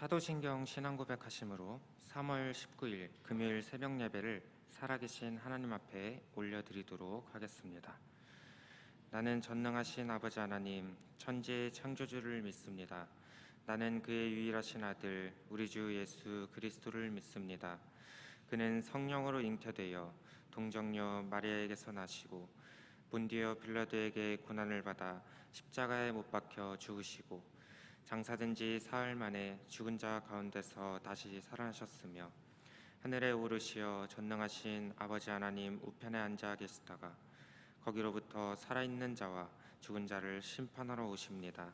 사도신경 신앙고백 하심으로 3월 19일 금요일 새벽 예배를 살아계신 하나님 앞에 올려드리도록 하겠습니다. 나는 전능하신 아버지 하나님, 천지의 창조주를 믿습니다. 나는 그의 유일하신 아들, 우리 주 예수 그리스도를 믿습니다. 그는 성령으로 잉태되어 동정녀 마리아에게서 나시고 본디오 빌라도에게 고난을 받아 십자가에 못 박혀 죽으시고 장사된 지 사흘 만에 죽은 자 가운데서 다시 살아나셨으며 하늘에 오르시어 전능하신 아버지 하나님 우편에 앉아 계시다가 거기로부터 살아있는 자와 죽은 자를 심판하러 오십니다.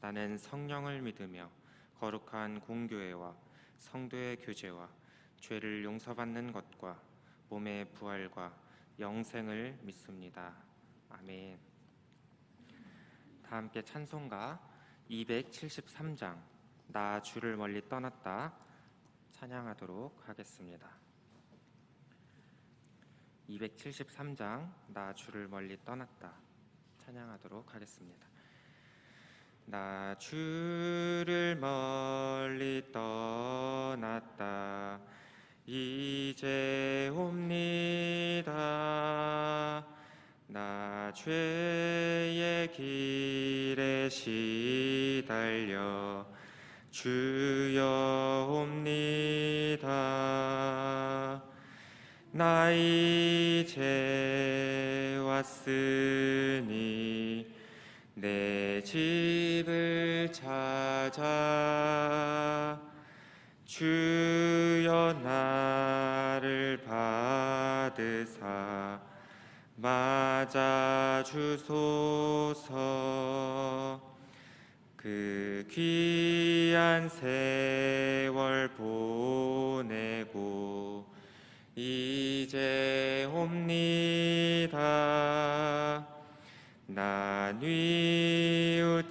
나는 성령을 믿으며 거룩한 공교회와 성도의 교제와 죄를 용서받는 것과 몸의 부활과 영생을 믿습니다. 아멘. 다 함께 찬송가 273장 나 주를 멀리 떠났다 찬양하도록 하겠습니다. 273장 나 주를 멀리 떠났다 찬양하도록 하겠습니다. 나 주를 멀리 떠났다 이제 옵니다. 나 죄의 길에 시달려 주여 옵니다. 나 이제 왔으니 내 집을 찾아 주여 나를 받으사 맞아 주소서. 그 귀한 세월 보내고 이제 옵니다. 나 뉘우치는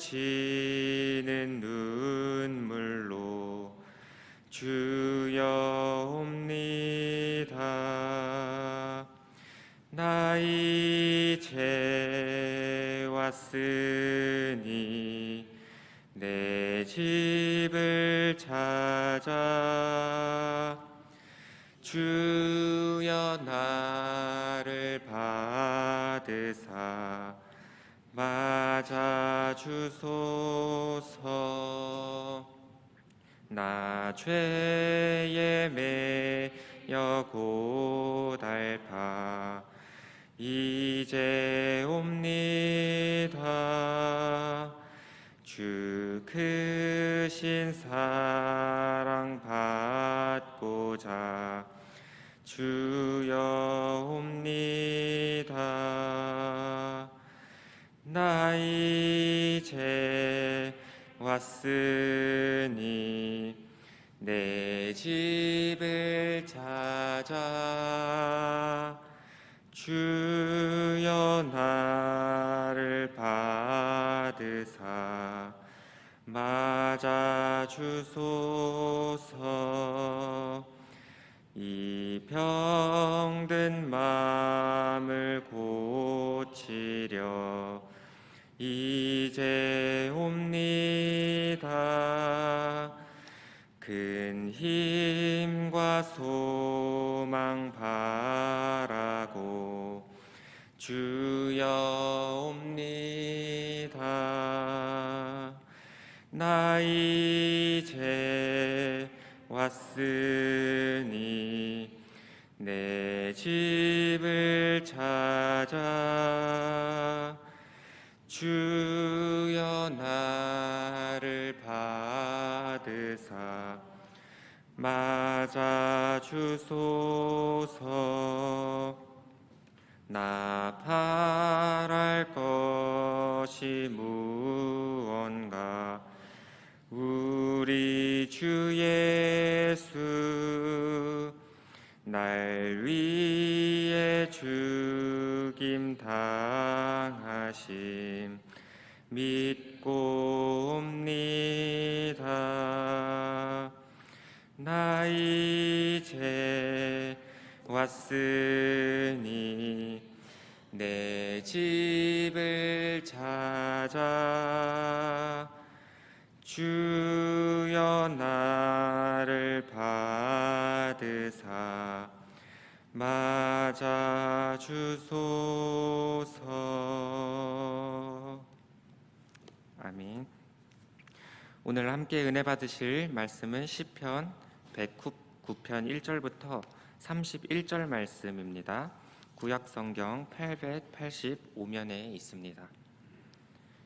눈물로 주여 옵니다. 나 이제 왔으니 내 집을 찾아 주여 나를 받으사 맞아 주소서. 나 죄에 매여 고달파 이제 옵니다. 주 크신 사랑 받고자 주여 옵니다. 나 이제 왔으니 내 집을 찾아 주여 나를 받으사 맞아 주소서. 이 병든 마음을 고치려 이제 옵니다. 큰 힘과 소망 바라고 주여 옵니다. 나 이제 왔으니 내 집을 찾아 주여 나를 받으사 맞아 주소서. 나 바랄 것이 무언가 우리 주 예수 날 위해 죽임 당하심 믿고 옵니다. 나 이제 왔으니 내 집을 찾아 주여 나를 받으사 맞아 주소서. 아멘. 오늘 함께 은혜 받으실 말씀은 시편 109편 1절부터 31절 말씀입니다. 구약 성경 885면에 있습니다.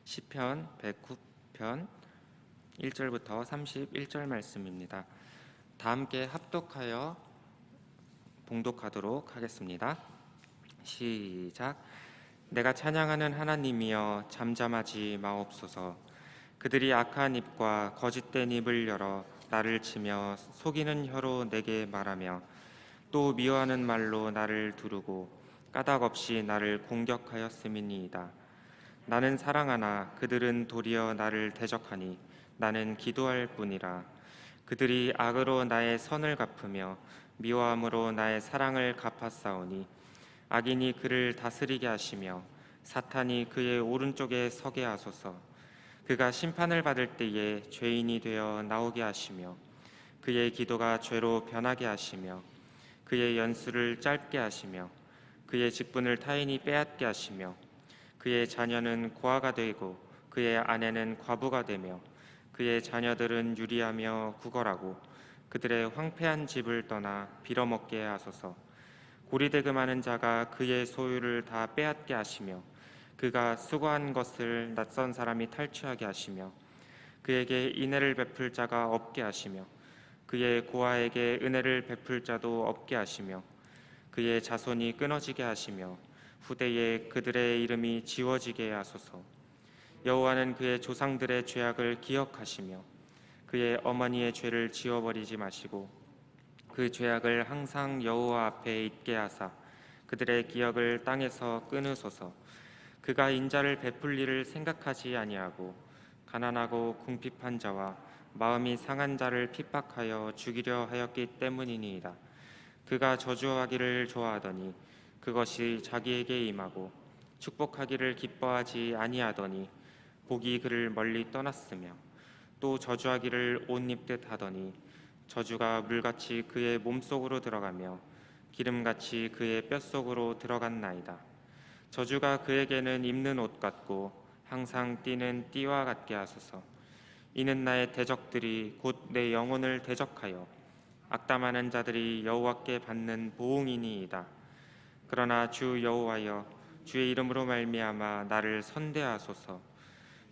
시편 109편 1절부터 31절 말씀입니다. 다 함께 합독하여 봉독하도록 하겠습니다. 시작. 내가 찬양하는 하나님이여 잠잠하지 마옵소서. 그들이 악한 입과 거짓된 입을 열어 나를 치며 속이는 혀로 내게 말하며 또 미워하는 말로 나를 두르고 까닭 없이 나를 공격하였음이니이다. 나는 사랑하나 그들은 도리어 나를 대적하니 나는 기도할 뿐이라. 그들이 악으로 나의 선을 갚으며 미워함으로 나의 사랑을 갚았사오니 악인이 그를 다스리게 하시며 사탄이 그의 오른쪽에 서게 하소서. 그가 심판을 받을 때에 죄인이 되어 나오게 하시며 그의 기도가 죄로 변하게 하시며 그의 연수를 짧게 하시며 그의 직분을 타인이 빼앗게 하시며 그의 자녀는 고아가 되고 그의 아내는 과부가 되며 그의 자녀들은 유리하며 구걸하고 그들의 황폐한 집을 떠나 빌어먹게 하소서. 고리대금하는 자가 그의 소유를 다 빼앗게 하시며 그가 수고한 것을 낯선 사람이 탈취하게 하시며 그에게 인애를 베풀 자가 없게 하시며 그의 고아에게 은혜를 베풀 자도 없게 하시며 그의 자손이 끊어지게 하시며 후대에 그들의 이름이 지워지게 하소서. 여호와는 그의 조상들의 죄악을 기억하시며 그의 어머니의 죄를 지워버리지 마시고 그 죄악을 항상 여호와 앞에 있게 하사 그들의 기억을 땅에서 끊으소서. 그가 인자를 베풀 일을 생각하지 아니하고 가난하고 궁핍한 자와 마음이 상한 자를 핍박하여 죽이려 하였기 때문이니이다. 그가 저주하기를 좋아하더니 그것이 자기에게 임하고 축복하기를 기뻐하지 아니하더니 복이 그를 멀리 떠났으며 또 저주하기를 옷 입듯 하더니 저주가 물같이 그의 몸속으로 들어가며 기름같이 그의 뼛속으로 들어갔나이다. 저주가 그에게는 입는 옷 같고 항상 띠는 띠와 같게 하소서. 이는 나의 대적들이 곧 내 영혼을 대적하여 악담하는 자들이 여호와께 받는 보응이니이다. 그러나 주 여호와여 주의 이름으로 말미암아 나를 선대하소서.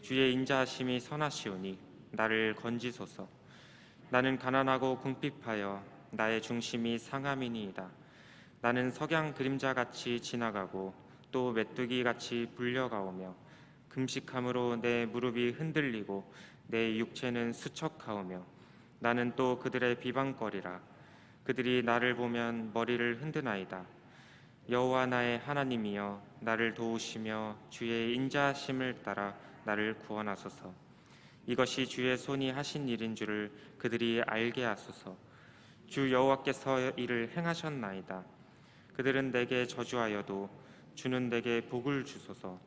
주의 인자하심이 선하시오니 나를 건지소서. 나는 가난하고 궁핍하여 나의 중심이 상함이니이다. 나는 석양 그림자같이 지나가고 또 메뚜기같이 불려가오며 금식함으로 내 무릎이 흔들리고 내 육체는 수척하오며 나는 또 그들의 비방거리라. 그들이 나를 보면 머리를 흔드나이다. 여호와 나의 하나님이여 나를 도우시며 주의 인자하심을 따라 나를 구원하소서. 이것이 주의 손이 하신 일인 줄을 그들이 알게 하소서. 주 여호와께서 이를 행하셨나이다. 그들은 내게 저주하여도 주는 내게 복을 주소서.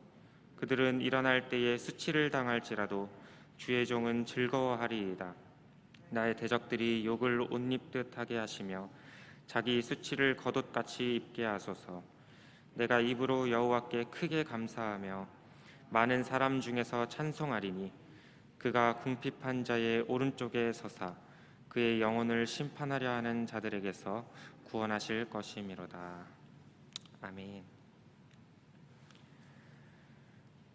그들은 일어날 때에 수치를 당할지라도 주의 종은 즐거워하리이다. 나의 대적들이 욕을 옷 입듯 하게 하시며 자기 수치를 겉옷같이 입게 하소서. 내가 입으로 여호와께 크게 감사하며 많은 사람 중에서 찬송하리니 그가 궁핍한 자의 오른쪽에 서사 그의 영혼을 심판하려 하는 자들에게서 구원하실 것이미로다. 아멘.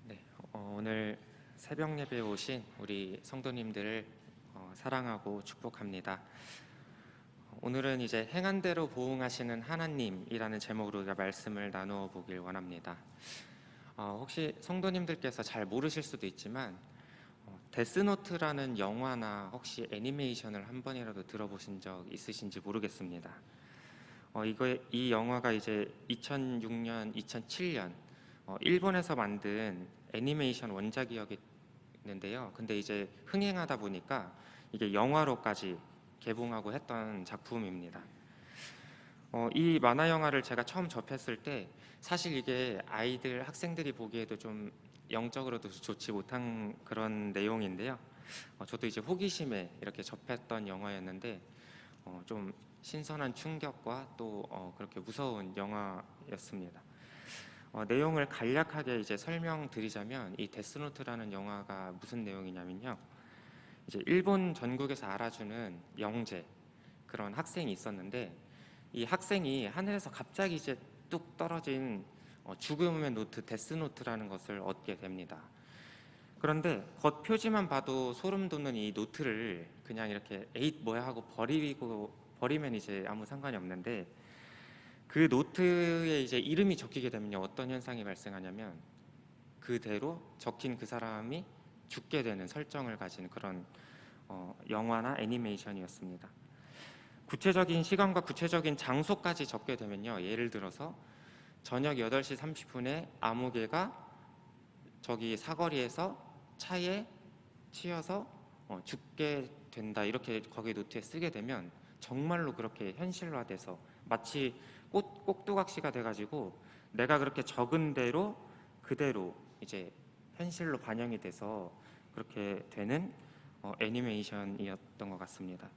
네, 오늘 새벽 예배에 오신 우리 성도님들을 사랑하고 축복합니다. 오늘은 이제 행한 대로 보응하시는 하나님이라는 제목으로 우리가 말씀을 나누어 보길 원합니다. 혹시 성도님들께서 잘 모르실 수도 있지만 데스노트라는 영화나 혹시 애니메이션을 한 번이라도 들어보신 적 있으신지 모르겠습니다. 이 영화가 이제 2006년, 2007년 일본에서 만든 애니메이션 원작이었는데요. 근데 이제 흥행하다 보니까 이게 영화로까지 개봉하고 했던 작품입니다. 이 만화 영화를 제가 처음 접했을 때 사실 이게 아이들 학생들이 보기에도 좀 영적으로도 좋지 못한 그런 내용인데요. 저도 이제 호기심에 이렇게 접했던 영화였는데 좀 신선한 충격과 또 그렇게 무서운 영화였습니다. 내용을 간략하게 이제 설명드리자면 이 데스노트라는 영화가 무슨 내용이냐면요. 이제 일본 전국에서 알아주는 영재 그런 학생이 있었는데 이 학생이 하늘에서 갑자기 이제 뚝 떨어진 죽음의 노트 데스노트라는 것을 얻게 됩니다. 그런데 겉 표지만 봐도 소름 돋는 이 노트를 그냥 이렇게 에잇 뭐야 하고 버리면 이제 아무 상관이 없는데 그 노트에 이제 이름이 적히게 되면요 어떤 현상이 발생하냐면 그대로 적힌 그 사람이 죽게 되는 설정을 가진 그런 영화나 애니메이션이었습니다. 구체적인 시간과 구체적인 장소까지 적게 되면요 예를 들어서 저녁 8시 30분에 아무개가 저기 사거리에서 차에 치여서 죽게 된다 이렇게 거기 노트에 쓰게 되면 정말로 그렇게 현실화돼서 마치 꼭두각시가 돼가지고 내가 그렇게 적은 대로 그대로 이제 현실로 반영이 돼서 그렇게 되는 애니메이션이었던 것 같습니다.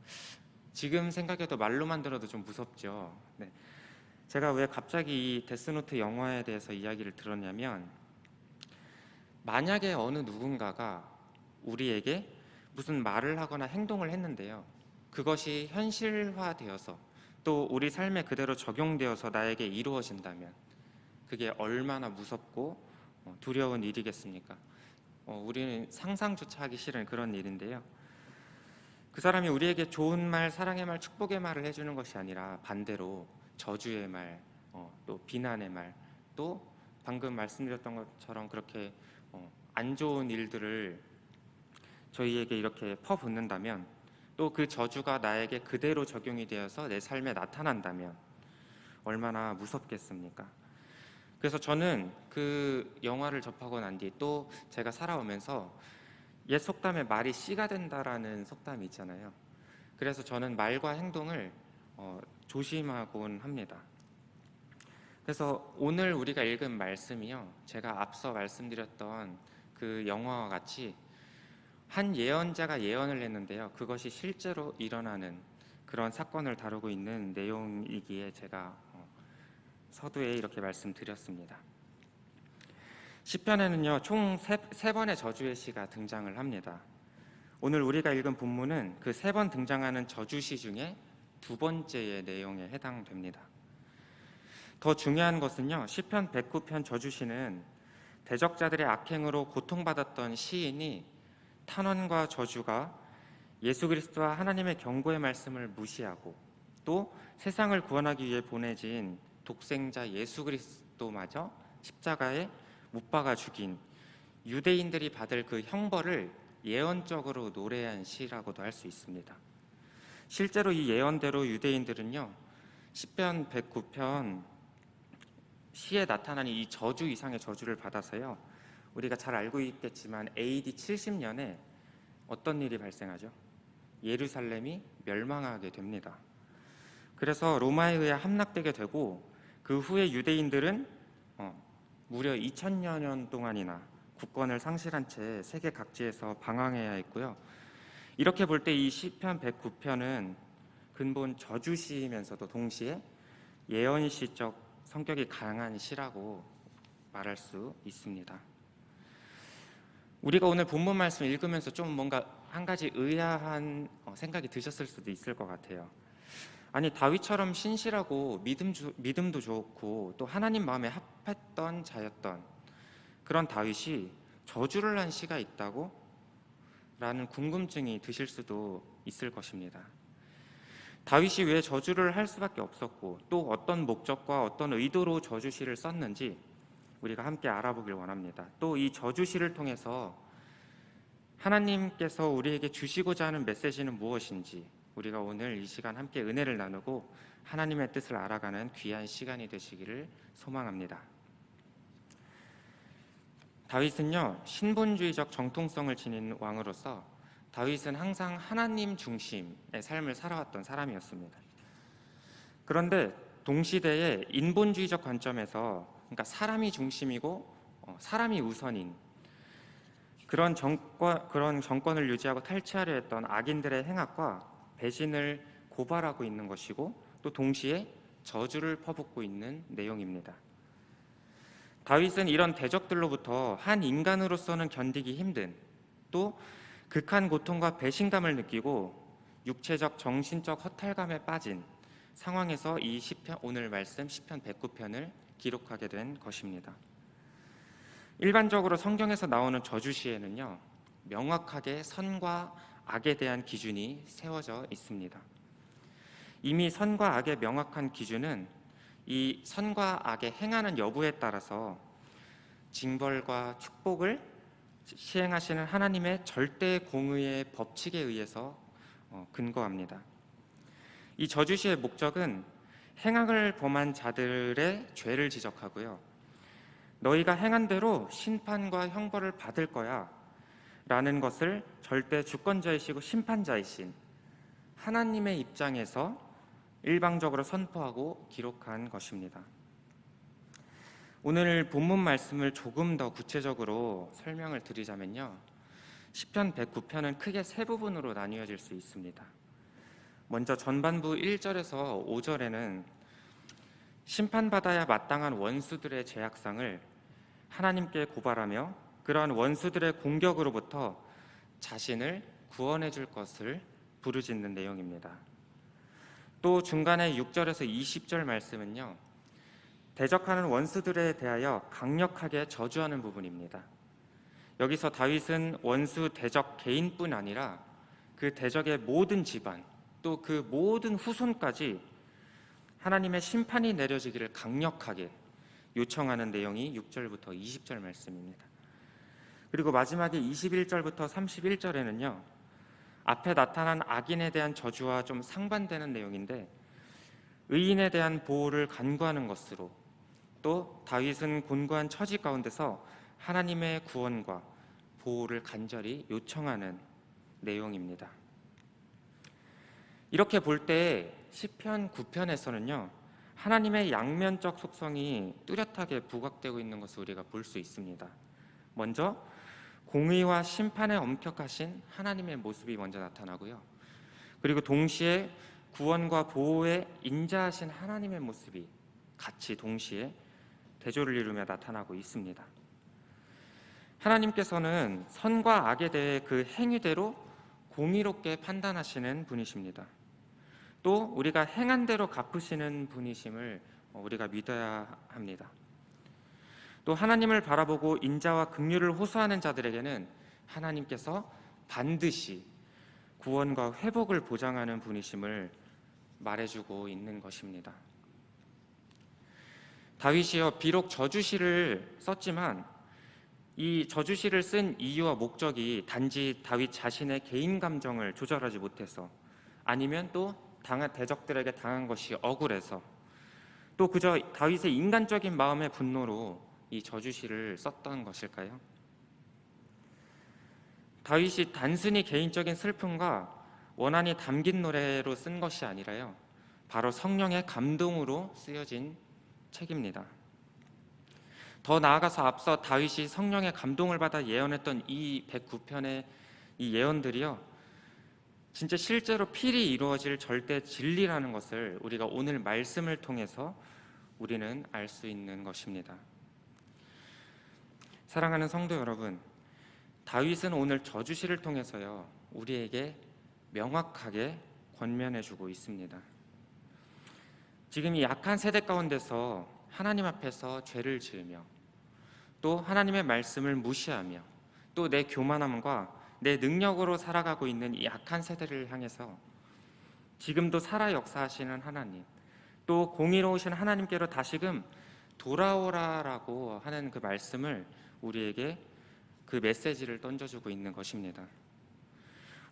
지금 생각해도 말로만 들어도 좀 무섭죠. 네. 제가 왜 갑자기 이 데스노트 영화에 대해서 이야기를 들었냐면 만약에 어느 누군가가 우리에게 무슨 말을 하거나 행동을 했는데요. 그것이 현실화되어서 또 우리 삶에 그대로 적용되어서 나에게 이루어진다면 그게 얼마나 무섭고 두려운 일이겠습니까? 우리는 상상조차 하기 싫은 그런 일인데요. 그 사람이 우리에게 좋은 말, 사랑의 말, 축복의 말을 해주는 것이 아니라 반대로 저주의 말, 또 비난의 말, 또 방금 말씀드렸던 것처럼 그렇게 안 좋은 일들을 저희에게 이렇게 퍼붓는다면 또 그 저주가 나에게 그대로 적용이 되어서 내 삶에 나타난다면 얼마나 무섭겠습니까? 그래서 저는 그 영화를 접하고 난 뒤 또 제가 살아오면서 옛 속담에 말이 씨가 된다라는 속담이 있잖아요. 그래서 저는 말과 행동을 조심하곤 합니다. 그래서 오늘 우리가 읽은 말씀이요, 제가 앞서 말씀드렸던 그 영화와 같이 한 예언자가 예언을 했는데요, 그것이 실제로 일어나는 그런 사건을 다루고 있는 내용이기에 제가 서두에 이렇게 말씀드렸습니다. 시편에는요 총 세 번의 저주의 시가 등장을 합니다. 오늘 우리가 읽은 본문은 그 3번 등장하는 저주시 중에 2번째의 내용에 해당됩니다. 더 중요한 것은요 시편 109편 저주시는 대적자들의 악행으로 고통받았던 시인이 탄원과 저주가 예수 그리스도와 하나님의 경고의 말씀을 무시하고 또 세상을 구원하기 위해 보내진 독생자 예수 그리스도마저 십자가에 못 박아 죽인 유대인들이 받을 그 형벌을 예언적으로 노래한 시라고도 할 수 있습니다. 실제로 이 예언대로 유대인들은요 시편 109편 시에 나타나는 이 저주 이상의 저주를 받아서요 우리가 잘 알고 있겠지만 AD 70년에 어떤 일이 발생하죠? 예루살렘이 멸망하게 됩니다. 그래서 로마에 의해 함락되게 되고 그 후에 유대인들은 무려 2000여 년 동안이나 국권을 상실한 채 세계 각지에서 방황해야 했고요. 이렇게 볼 때 이 시편 109편은 근본 저주시이면서도 동시에 예언시적 성격이 강한 시라고 말할 수 있습니다. 우리가 오늘 본문 말씀 읽으면서 좀 뭔가 한 가지 의아한 생각이 드셨을 수도 있을 것 같아요. 아니 다윗처럼 신실하고 믿음도 좋고 또 하나님 마음에 합했던 자였던 그런 다윗이 저주를 한 시가 있다고? 라는 궁금증이 드실 수도 있을 것입니다. 다윗이 왜 저주를 할 수밖에 없었고 또 어떤 목적과 어떤 의도로 저주시를 썼는지 우리가 함께 알아보길 원합니다. 또 이 저주시를 통해서 하나님께서 우리에게 주시고자 하는 메시지는 무엇인지 우리가 오늘 이 시간 함께 은혜를 나누고 하나님의 뜻을 알아가는 귀한 시간이 되시기를 소망합니다. 다윗은요 신분주의적 정통성을 지닌 왕으로서 다윗은 항상 하나님 중심의 삶을 살아왔던 사람이었습니다. 그런데 동시대의 인본주의적 관점에서, 그러니까 사람이 중심이고 사람이 우선인 그런 정권을 유지하고 탈취하려 했던 악인들의 행악과 배신을 고발하고 있는 것이고, 또 동시에 저주를 퍼붓고 있는 내용입니다. 다윗은 이런 대적들로부터 한 인간으로서는 견디기 힘든, 또 극한 고통과 배신감을 느끼고 육체적 정신적 허탈감에 빠진 상황에서 이 시편, 오늘 말씀 시편 109편을 기록하게 된 것입니다. 일반적으로 성경에서 나오는 저주시에는요, 명확하게 선과 악에 대한 기준이 세워져 있습니다. 이미 선과 악의 명확한 기준은 이 선과 악의 행하는 여부에 따라서 징벌과 축복을 시행하시는 하나님의 절대 공의의 법칙에 의해서 근거합니다. 이 저주시의 목적은 행악을 범한 자들의 죄를 지적하고요, 너희가 행한 대로 심판과 형벌을 받을 거야 라는 것을 절대 주권자이시고 심판자이신 하나님의 입장에서 일방적으로 선포하고 기록한 것입니다. 오늘 본문 말씀을 조금 더 구체적으로 설명을 드리자면요, 시편 109편은 크게 세 부분으로 나뉘어질 수 있습니다. 먼저 전반부 1절에서 5절에는 심판받아야 마땅한 원수들의 죄악상을 하나님께 고발하며 그러한 원수들의 공격으로부터 자신을 구원해 줄 것을 부르짖는 내용입니다. 또 중간에 6절에서 20절 말씀은요, 대적하는 원수들에 대하여 강력하게 저주하는 부분입니다. 여기서 다윗은 원수 대적 개인뿐 아니라 그 대적의 모든 집안, 또 그 모든 후손까지 하나님의 심판이 내려지기를 강력하게 요청하는 내용이 6절부터 20절 말씀입니다. 그리고 마지막에 21절부터 31절에는요, 앞에 나타난 악인에 대한 저주와 좀 상반되는 내용인데, 의인에 대한 보호를 간구하는 것으로, 또 다윗은 곤고한 처지 가운데서 하나님의 구원과 보호를 간절히 요청하는 내용입니다. 이렇게 볼 때 시편 9편에서는요, 하나님의 양면적 속성이 뚜렷하게 부각되고 있는 것을 우리가 볼 수 있습니다. 먼저 공의와 심판에 엄격하신 하나님의 모습이 먼저 나타나고요, 그리고 동시에 구원과 보호에 인자하신 하나님의 모습이 같이 동시에 대조를 이루며 나타나고 있습니다. 하나님께서는 선과 악에 대해 그 행위대로 공의롭게 판단하시는 분이십니다. 또 우리가 행한 대로 갚으시는 분이심을 우리가 믿어야 합니다. 또 하나님을 바라보고 인자와 긍휼을 호소하는 자들에게는 하나님께서 반드시 구원과 회복을 보장하는 분이심을 말해주고 있는 것입니다. 다윗이요, 비록 저주시를 썼지만 이 저주시를 쓴 이유와 목적이 단지 다윗 자신의 개인 감정을 조절하지 못해서, 아니면 또 대적들에게 당한 것이 억울해서, 또 그저 다윗의 인간적인 마음의 분노로 이 저주시를 썼던 것일까요? 다윗이 단순히 개인적인 슬픔과 원한이 담긴 노래로 쓴 것이 아니라요, 바로 성령의 감동으로 쓰여진 책입니다. 더 나아가서 앞서 다윗이 성령의 감동을 받아 예언했던 이 109편의 이 예언들이요, 진짜 실제로 필히 이루어질 절대 진리라는 것을 우리가 오늘 말씀을 통해서 우리는 알 수 있는 것입니다. 사랑하는 성도 여러분, 다윗은 오늘 저주시를 통해서요, 우리에게 명확하게 권면해주고 있습니다. 지금 이 약한 세대 가운데서 하나님 앞에서 죄를 지으며, 또 하나님의 말씀을 무시하며, 또 내 교만함과 내 능력으로 살아가고 있는 이 약한 세대를 향해서 지금도 살아 역사하시는 하나님, 또 공의로우신 하나님께로 다시금 돌아오라라고 하는 그 말씀을 우리에게 그 메시지를 던져주고 있는 것입니다.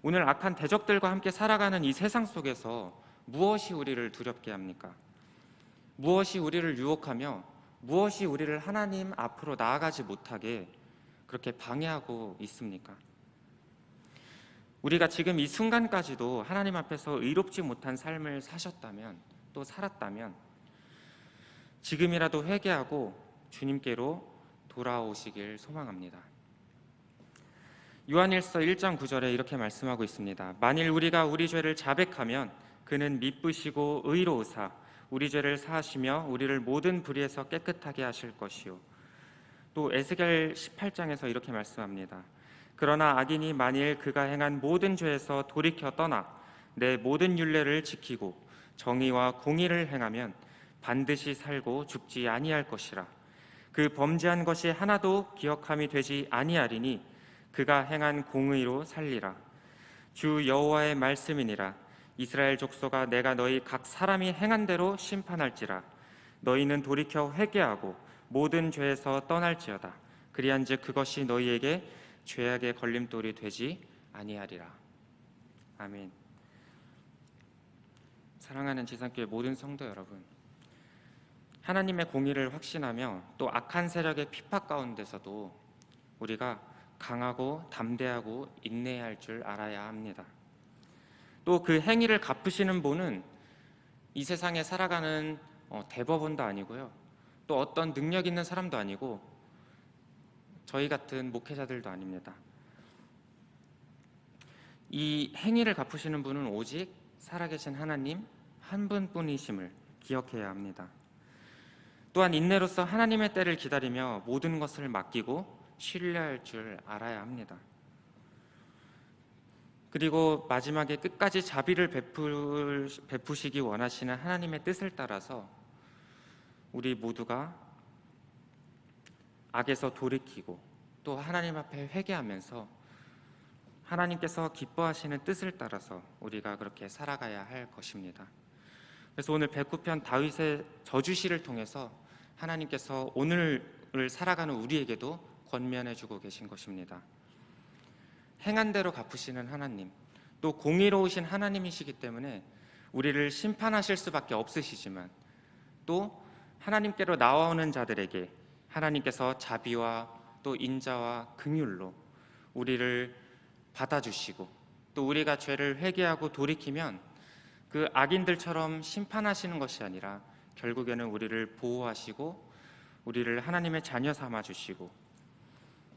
오늘 악한 대적들과 함께 살아가는 이 세상 속에서 무엇이 우리를 두렵게 합니까? 무엇이 우리를 유혹하며 무엇이 우리를 하나님 앞으로 나아가지 못하게 그렇게 방해하고 있습니까? 우리가 지금 이 순간까지도 하나님 앞에서 의롭지 못한 삶을 사셨다면, 또 살았다면, 지금이라도 회개하고 주님께로 돌아오시길 소망합니다. 요한일서 1장 9절에 이렇게 말씀하고 있습니다. 만일 우리가 우리 죄를 자백하면 그는 미쁘시고 의로우사 우리 죄를 사하시며 우리를 모든 불의에서 깨끗하게 하실 것이요. 또 에스겔 18장에서 이렇게 말씀합니다. 그러나 악인이 만일 그가 행한 모든 죄에서 돌이켜 떠나 내 모든 율례를 지키고 정의와 공의를 행하면 반드시 살고 죽지 아니할 것이라. 그 범죄한 것이 하나도 기억함이 되지 아니하리니 그가 행한 공의로 살리라. 주 여호와의 말씀이니라. 이스라엘 족속아, 내가 너희 각 사람이 행한 대로 심판할지라. 너희는 돌이켜 회개하고 모든 죄에서 떠날지어다. 그리한즉 그것이 너희에게 죄악의 걸림돌이 되지 아니하리라. 아멘. 사랑하는 지상교회 모든 성도 여러분, 하나님의 공의를 확신하며 또 악한 세력의 핍박 가운데서도 우리가 강하고 담대하고 인내해야 할 줄 알아야 합니다. 또 그 행위를 갚으시는 분은 이 세상에 살아가는 대법원도 아니고요, 또 어떤 능력 있는 사람도 아니고 저희 같은 목회자들도 아닙니다. 이 행위를 갚으시는 분은 오직 살아계신 하나님 한 분뿐이심을 기억해야 합니다. 또한 인내로서 하나님의 때를 기다리며 모든 것을 맡기고 신뢰할 줄 알아야 합니다. 그리고 마지막에 끝까지 자비를 베푸시기 원하시는 하나님의 뜻을 따라서 우리 모두가 악에서 돌이키고 또 하나님 앞에 회개하면서 하나님께서 기뻐하시는 뜻을 따라서 우리가 그렇게 살아가야 할 것입니다. 그래서 오늘 109편 다윗의 저주시를 통해서 하나님께서 오늘을 살아가는 우리에게도 권면해주고 계신 것입니다. 행한 대로 갚으시는 하나님, 또 공의로우신 하나님이시기 때문에 우리를 심판하실 수밖에 없으시지만 또 하나님께로 나와오는 자들에게 하나님께서 자비와 또 인자와 긍휼로 우리를 받아주시고 또 우리가 죄를 회개하고 돌이키면 그 악인들처럼 심판하시는 것이 아니라 결국에는 우리를 보호하시고 우리를 하나님의 자녀 삼아 주시고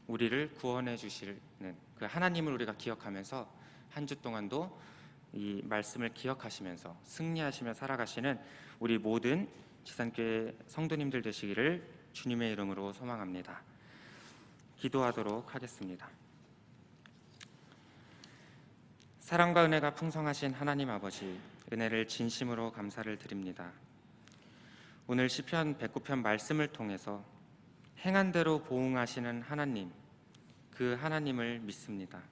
우리를 구원해 주시는 그 하나님을 우리가 기억하면서 한 주 동안도 이 말씀을 기억하시면서 승리하시며 살아가시는 우리 모든 지산교회 성도님들 되시기를 주님의 이름으로 소망합니다. 기도하도록 하겠습니다. 사랑과 은혜가 풍성하신 하나님 아버지, 은혜를 진심으로 감사를 드립니다. 오늘 시편 109편 말씀을 통해서 행한 대로 보응하시는 하나님, 그 하나님을 믿습니다.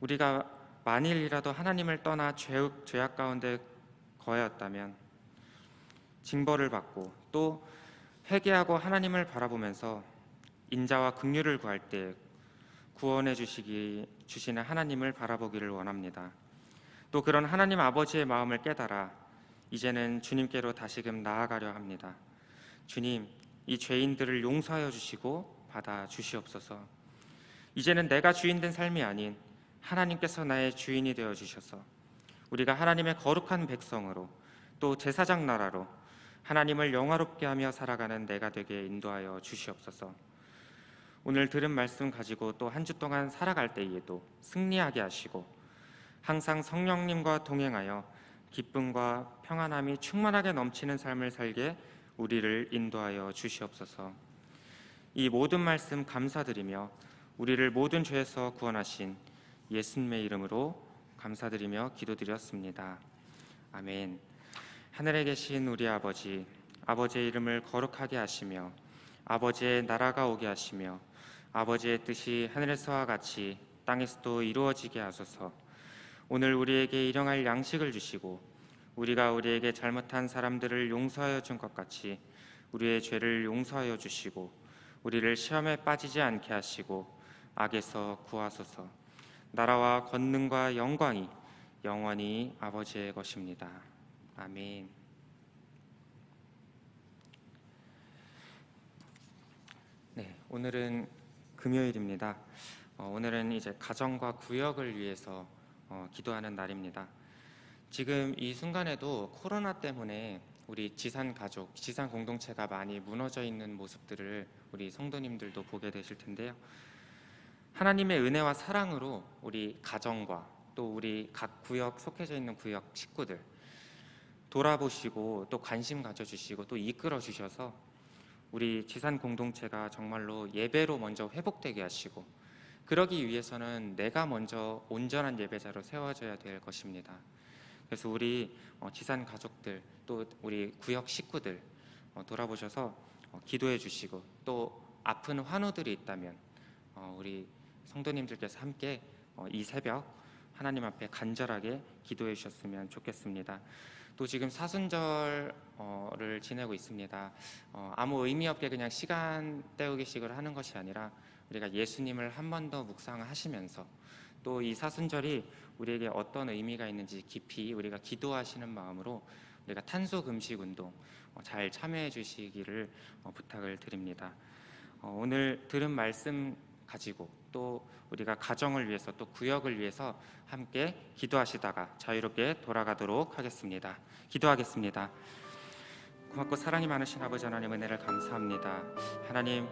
우리가 만일이라도 하나님을 떠나 죄악 가운데 거하였다면 징벌을 받고 또 회개하고 하나님을 바라보면서 인자와 긍휼을 구할 때 구원해 주시는 하나님을 바라보기를 원합니다. 또 그런 하나님 아버지의 마음을 깨달아 이제는 주님께로 다시금 나아가려 합니다. 주님, 이 죄인들을 용서하여 주시고 받아 주시옵소서. 이제는 내가 주인된 삶이 아닌 하나님께서 나의 주인이 되어 주셔서 우리가 하나님의 거룩한 백성으로 또 제사장 나라로 하나님을 영화롭게 하며 살아가는 내가 되게 인도하여 주시옵소서. 오늘 들은 말씀 가지고 또 한 주 동안 살아갈 때에도 승리하게 하시고 항상 성령님과 동행하여 기쁨과 평안함이 충만하게 넘치는 삶을 살게 우리를 인도하여 주시옵소서. 이 모든 말씀 감사드리며 우리를 모든 죄에서 구원하신 예수님의 이름으로 감사드리며 기도드렸습니다. 아멘. 하늘에 계신 우리 아버지, 아버지의 이름을 거룩하게 하시며 아버지의 나라가 오게 하시며 아버지의 뜻이 하늘에서와 같이 땅에서도 이루어지게 하소서. 오늘 우리에게 일용할 양식을 주시고 우리가 우리에게 잘못한 사람들을 용서하여 준 것 같이 우리의 죄를 용서하여 주시고 우리를 시험에 빠지지 않게 하시고 악에서 구하소서. 나라와 권능과 영광이 영원히 아버지의 것입니다. 아멘. 네, 오늘은 금요일입니다. 오늘은 이제 가정과 구역을 위해서 기도하는 날입니다. 지금 이 순간에도 코로나 때문에 우리 지산 가족, 지산 공동체가 많이 무너져 있는 모습들을 우리 성도님들도 보게 되실 텐데요. 하나님의 은혜와 사랑으로 우리 가정과 또 우리 각 구역 속해져 있는 구역 식구들 돌아보시고 또 관심 가져주시고 또 이끌어 주셔서 우리 지산 공동체가 정말로 예배로 먼저 회복되게 하시고, 그러기 위해서는 내가 먼저 온전한 예배자로 세워져야 될 것입니다. 그래서 우리 지산 가족들 또 우리 구역 식구들 돌아보셔서 기도해 주시고, 또 아픈 환우들이 있다면 우리 성도님들께서 함께 이 새벽 하나님 앞에 간절하게 기도해 주셨으면 좋겠습니다. 또 지금 사순절을 지내고 있습니다. 아무 의미 없게 그냥 시간 때우기식을 하는 것이 아니라 우리가 예수님을 한 번 더 묵상하시면서 또 이 사순절이 우리에게 어떤 의미가 있는지 깊이 우리가 기도하시는 마음으로 우리가 탄소 금식 운동 잘 참여해 주시기를 부탁을 드립니다. 오늘 들은 말씀 가지고 또 우리가 가정을 위해서 또 구역을 위해서 함께 기도하시다가 자유롭게 돌아가도록 하겠습니다. 기도하겠습니다. 고맙고 사랑이 많으신 아버지 하나님, 은혜를 감사합니다. 하나님,